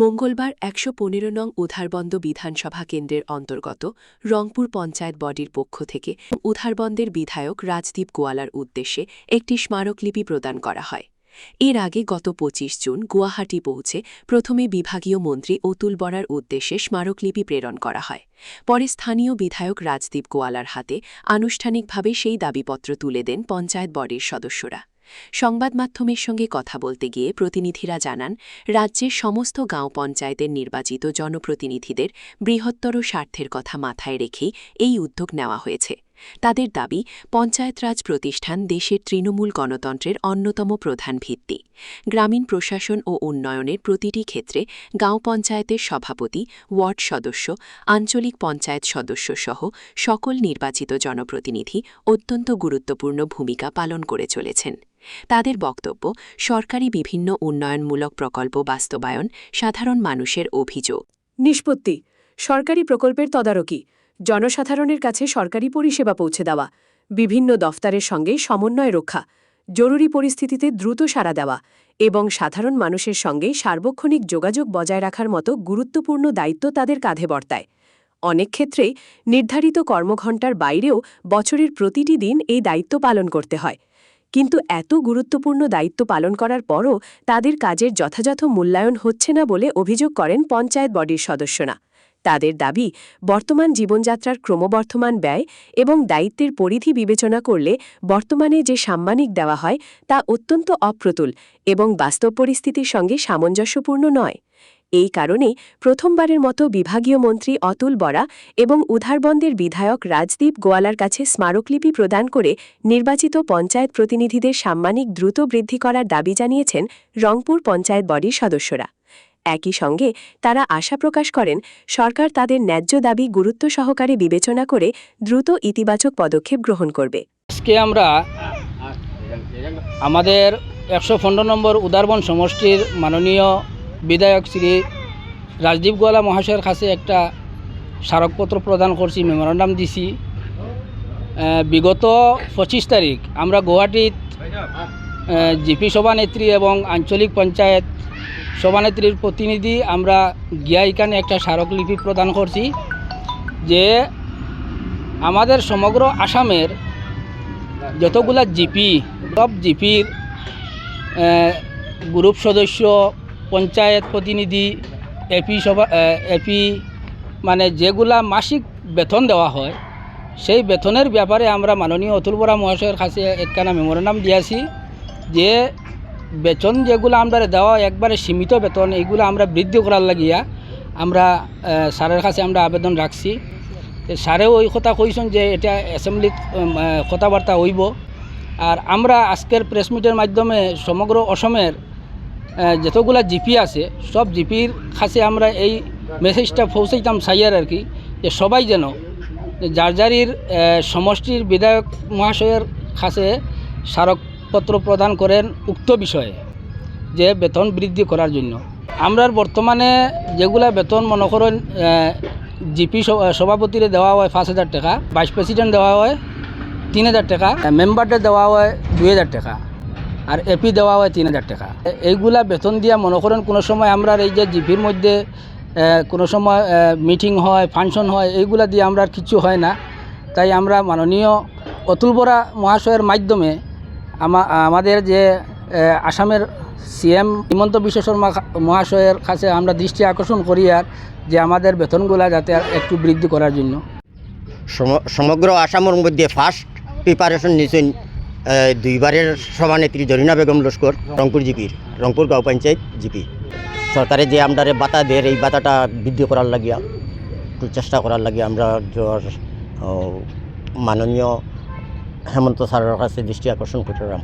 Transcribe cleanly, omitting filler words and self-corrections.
মঙ্গলবার ১১৫ নং উধারবন্দ বিধানসভা কেন্দ্রের অন্তর্গত রংপুর পঞ্চায়েত বডির পক্ষ থেকে উধারবন্দের বিধায়ক রাজদীপ গোয়ালার উদ্দেশ্যে একটি স্মারকলিপি প্রদান করা হয়। এর আগে গত ২৫ জুন গুয়াহাটি পৌঁছে প্রথমে বিভাগীয় মন্ত্রী অতুল বরার উদ্দেশ্যে স্মারকলিপি প্রেরণ করা হয়। পরে স্থানীয় বিধায়ক রাজদীপ গোয়ালার হাতে আনুষ্ঠানিকভাবে সেই দাবিপত্র তুলে দেন পঞ্চায়েত বডির সদস্যরা। সংবাদ মাধ্যমের সঙ্গে কথা বলতে গিয়ে প্রতিনিধিরা জানান, রাজ্যের সমস্ত গাঁও পঞ্চায়েতের নির্বাচিত জনপ্রতিনিধিদের বৃহত্তর স্বার্থের কথা মাথায় রেখেই এই উদ্যোগ নেওয়া হয়েছে। তাদের দাবি, পঞ্চায়েতরাজ প্রতিষ্ঠান দেশের তৃণমূল গণতন্ত্রের অন্যতম প্রধান ভিত্তি। গ্রামীণ প্রশাসন ও উন্নয়নের প্রতিটি ক্ষেত্রে গাঁও পঞ্চায়েতের সভাপতি, ওয়ার্ড সদস্য, আঞ্চলিক পঞ্চায়েত সদস্য সহ সকল নির্বাচিত জনপ্রতিনিধি অত্যন্ত গুরুত্বপূর্ণ ভূমিকা পালন করে চলেছেন। তাদের বক্তব্য, সরকারি বিভিন্ন উন্নয়নমূলক প্রকল্প বাস্তবায়ন, সাধারণ মানুষের অভিযোগ নিষ্পত্তি, সরকারি প্রকল্পের তদারকি, জনসাধারণের কাছে সরকারি পরিষেবা পৌঁছে দেওয়া, বিভিন্ন দফতরের সঙ্গে সমন্বয় রক্ষা, জরুরি পরিস্থিতিতে দ্রুত সাড়া দেওয়া এবং সাধারণ মানুষের সঙ্গে সার্বক্ষণিক যোগাযোগ বজায় রাখার মতো গুরুত্বপূর্ণ দায়িত্ব তাদের কাঁধে বর্তায়। অনেক ক্ষেত্রেই নির্ধারিত কর্মঘণ্টার বাইরেও বছরের প্রতিটি দিন এই দায়িত্ব পালন করতে হয়। কিন্তু এত গুরুত্বপূর্ণ দায়িত্ব পালন করার পরও তাদের কাজের যথাযথ মূল্যায়ন হচ্ছে না বলে অভিযোগ করেন পঞ্চায়েত বডির সদস্যরা। তাদের দাবি, বর্তমান জীবনযাত্রার ক্রমবর্ধমান ব্যয় এবং দায়িত্বের পরিধি বিবেচনা করলে বর্তমানে যে সাম্মানিক দেওয়া হয় তা অত্যন্ত অপ্রতুল এবং বাস্তব পরিস্থিতির সঙ্গে সামঞ্জস্যপূর্ণ নয়। এই কারণে প্রথমবারের মতো বিভাগীয় মন্ত্রী অতুল বরা এবং উধারবন্দের বিধায়ক রাজদীপ গোয়ালার কাছে স্মারকলিপি প্রদান করে নির্বাচিত পঞ্চায়েত প্রতিনিধিদের সাম্মানিক দ্রুত বৃদ্ধি করার দাবি জানিয়েছেন রংপুর পঞ্চায়েত বডির সদস্যরা। একই সঙ্গে তারা আশা প্রকাশ করেন, সরকার তাদের ন্যায্য দাবি গুরুত্ব সহকারে বিবেচনা করে দ্রুত ইতিবাচক পদক্ষেপ গ্রহণ করবে। আজকে আমরা আমাদের ১১৫ নম্বর উধারবন সমষ্টির মাননীয় বিধায়ক শ্রী রাজদীপ গোয়ালা মহাশয়ের কাছে একটা স্মারকপত্র প্রদান করছি, মেমোরান্ডাম দিছি। বিগত ২৫ তারিখ আমরা গুয়াহাটিত জিপি সভানেত্রী এবং আঞ্চলিক পঞ্চায়েত সভানেত্রীর প্রতিনিধি আমরা গিয়া এখানে একটা স্মারকলিপি প্রদান করছি যে আমাদের সমগ্র আসামের যতগুলা জিপি, সব জিপির গ্রুপ সদস্য, পঞ্চায়েত প্রতিনিধি, এপি মানে যেগুলা মাসিক বেতন দেওয়া হয়, সেই বেতনের ব্যাপারে আমরা মাননীয় অতুল বরা মহাশয়ের কাছে একখানা মেমোরান্ডাম দিয়েছি যে বেতন যেগুলো আমরা দেওয়া একবারে সীমিত বেতন, এইগুলো আমরা বৃদ্ধি করার লাগিয়া আমরা স্যারের কাছে আমরা আবেদন রাখছি। স্যারেও ওই কথা কইছেন যে এটা অ্যাসেম্বলিত কথাবার্তা হইব। আর আমরা আজকের প্রেস মিটের মাধ্যমে সমগ্র অসমের যতগুলা জিপি আছে সব জিপির কাছে আমরা এই মেসেজটা পৌঁছাইতাম চাইয়ার আর কি, যে সবাই যেন যার যারির সমষ্টির বিধায়ক মহাশয়ের কাছে স্মারকপত্র প্রদান করেন উক্ত বিষয়ে, যে বেতন বৃদ্ধি করার জন্য। আমরা বর্তমানে যেগুলা বেতন মনে করেন জিপি সভাপতিরে দেওয়া হয় ৫,০০০ টাকা, ভাইস প্রেসিডেন্ট দেওয়া হয় ৩,০০০ টাকা, মেম্বারদের দেওয়া হয় ২,০০০ টাকা, আর এপি দেওয়া হয় ৩,০০০ টাকা। এইগুলা বেতন দিয়া মনে করেন কোনো সময় আমরা এই যে জিপির মধ্যে কোনো সময় মিটিং হয়, ফাংশন হয়, এইগুলা দিয়ে আমরা কিছু হয় না। তাই আমরা মাননীয় অতুল বরা মহাশয়ের মাধ্যমে আমাদের যে আসামের সিএম হিমন্ত বিশ্ব শর্মা মহাশয়ের কাছে আমরা দৃষ্টি আকর্ষণ করি আর যে আমাদের বেতনগুলা যাতে একটু বৃদ্ধি করার জন্য। সমগ্র আসামের মধ্যে ফার্স্ট প্রিপারেশন নিয়েছেন দুইবারের সভানেত্রী জরিনা বেগম লস্কর, রংপুর জিপির, রংপুর গাঁও পঞ্চায়েত জিপি। সরকারে যে আমরা বাতা দেয় এই বাতাটা বৃদ্ধি করার লাগিয়া একটু চেষ্টা করার লাগিয়া আমরা মাননীয় হেমন্ত স্যারের কাছে দৃষ্টি আকর্ষণ করলাম।